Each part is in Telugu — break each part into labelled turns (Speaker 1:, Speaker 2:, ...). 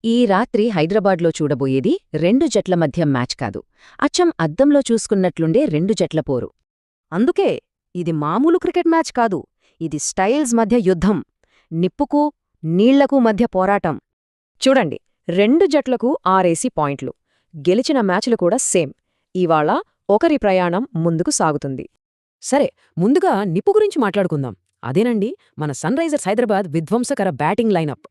Speaker 1: ఈ రాత్రి హైదరాబాద్లో చూడబోయేది రెండు జట్ల మధ్య మ్యాచ్ కాదు, అచ్చం అద్దంలో చూసుకున్నట్లుండే రెండు జట్ల పోరు.
Speaker 2: అందుకే ఇది మామూలు క్రికెట్ మ్యాచ్ కాదు, ఇది స్టైల్స్ మధ్య యుద్ధం, నిప్పుకు నీళ్లకు మధ్య పోరాటం. చూడండి, రెండు జట్లకు 6 పాయింట్లు, గెలిచిన మ్యాచ్లు కూడా సేమ్. ఇవాళ ఒకరి ప్రయాణం ముందుకు సాగుతుంది.
Speaker 3: సరే, ముందుగా నిప్పు గురించి మాట్లాడుకుందాం. అదేనండి మన సన్ రైజర్స్ హైదరాబాద్ విధ్వంసకర బ్యాటింగ్ లైనప్.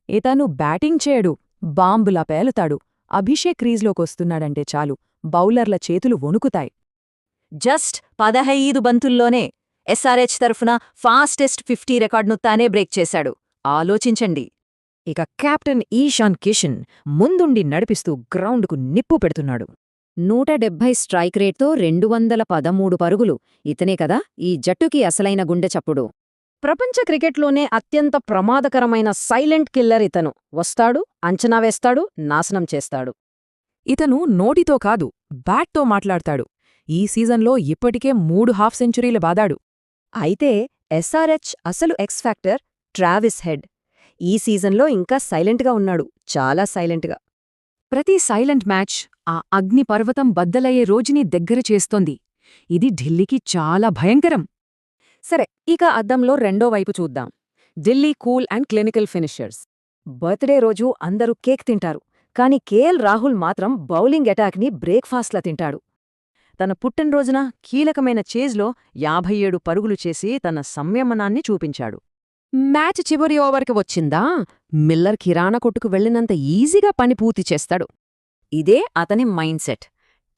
Speaker 2: ఇతను బ్యాటింగ్ చేయడు, బాంబులా పేలుతాడు. అభిషేక్ క్రీజ్లోకొస్తున్నాడంటే చాలు బౌలర్ల చేతులు వణుకుతాయి.
Speaker 1: జస్ట్ 15 బంతుల్లోనే ఎస్ఆర్హెచ్ తరఫున ఫాస్టెస్ట్ 50 రికార్డును తానే బ్రేక్ చేశాడు. ఆలోచించండి.
Speaker 3: ఇక కెప్టెన్ ఈశాన్ కిషన్ ముందుండి నడిపిస్తూ గ్రౌండ్కు నిప్పు పెడుతున్నాడు.
Speaker 1: 170 స్ట్రైక్ రేట్తో 213 పరుగులు. ఇతనే కదా ఈ జట్టుకి అసలైన గుండె చప్పుడు.
Speaker 2: ప్రపంచ క్రికెట్లోనే అత్యంత ప్రమాదకరమైన సైలెంట్ కిల్లర్ ఇతను. వస్తాడు, అంచనా వేస్తాడు, నాశనం చేస్తాడు.
Speaker 3: ఇతను నోటితో కాదు, బ్యాట్తో మాట్లాడతాడు. ఈ సీజన్లో ఇప్పటికే 3 హాఫ్ సెంచరీలు బాదాడు.
Speaker 2: అయితే ఎస్ఆర్హెచ్ అసలు ఎక్స్ ఫ్యాక్టర్ ట్రావిస్ హెడ్. ఈ సీజన్లో ఇంకా సైలెంట్గా ఉన్నాడు, చాలా సైలెంట్గా.
Speaker 3: ప్రతి సైలెంట్ మ్యాచ్ ఆ అగ్నిపర్వతం బద్దలయ్యే రోజుని దగ్గర చేస్తోంది. ఇది ఢిల్లీకి చాలా భయంకరం.
Speaker 2: సరే, ఇక అద్దంలో రెండో వైపు చూద్దాం.
Speaker 3: Delhi cool and clinical finishers.
Speaker 2: Birthday రోజు అందరూ కేక్ తింటారు, కాని కేఎల్ రాహుల్ మాత్రం బౌలింగ్ అటాక్ని బ్రేక్ఫాస్ట్లా తింటాడు. తన పుట్టినరోజున కీలకమైన చేజ్లో 57 పరుగులు చేసి తన సంయమనాన్ని చూపించాడు.
Speaker 3: మ్యాచ్ చివరి ఓవర్కి వచ్చిందా, మిల్లర్ కిరాణా కొట్టుకు వెళ్లినంత ఈజీగా పని పూర్తి చేస్తాడు.
Speaker 1: ఇదే అతని మైండ్ సెట్.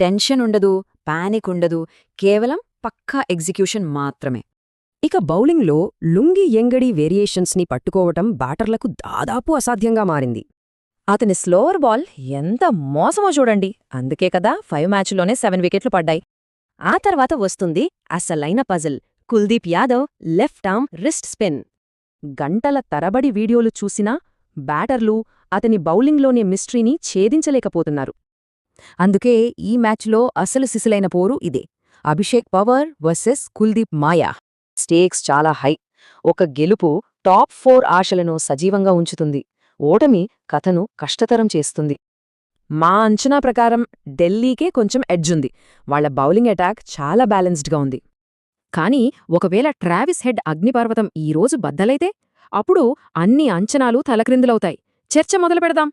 Speaker 1: టెన్షన్ ఉండదు, పానిక్ ఉండదు, కేవలం పక్కా ఎగ్జిక్యూషన్ మాత్రమే.
Speaker 3: ఇక బౌలింగ్లో లుంగి ఎంగడి వేరియేషన్స్ని పట్టుకోవటం బ్యాటర్లకు దాదాపు అసాధ్యంగా మారింది.
Speaker 2: అతని స్లోవర్ బాల్ ఎంత మోసమో చూడండి. అందుకే కదా 5 మ్యాచ్లోనే 7 వికెట్లు పడ్డాయి. ఆ తర్వాత వస్తుంది అసలైన puzzle, Kuldeep Yadav left arm wrist spin. గంటల తరబడి వీడియోలు చూసినా బ్యాటర్లు అతని బౌలింగ్లోని మిస్టరీని ఛేదించలేకపోతున్నారు.
Speaker 1: అందుకే ఈ మ్యాచ్లో అసలు సిసలైన పోరు ఇదే, అభిషేక్ పవర్ వర్సెస్ కుల్దీప్ మాయా. స్టేక్స్ చాలా హై. ఒక గెలుపు టాప్ 4 ఆశలను సజీవంగా ఉంచుతుంది, ఓటమి కథను కష్టతరం చేస్తుంది.
Speaker 3: మా అంచనా ప్రకారం ఢిల్లీకే కొంచెం ఎడ్జుంది. వాళ్ల బౌలింగ్ అటాక్ చాలా బ్యాలెన్స్డ్గా ఉంది. కానీ ఒకవేళ ట్రావిస్ హెడ్ అగ్నిపర్వతం ఈరోజు బద్దలైతే అప్పుడు అన్ని అంచనాలు తలక్రిందులవుతాయి. చర్చ మొదలుపెడదాం.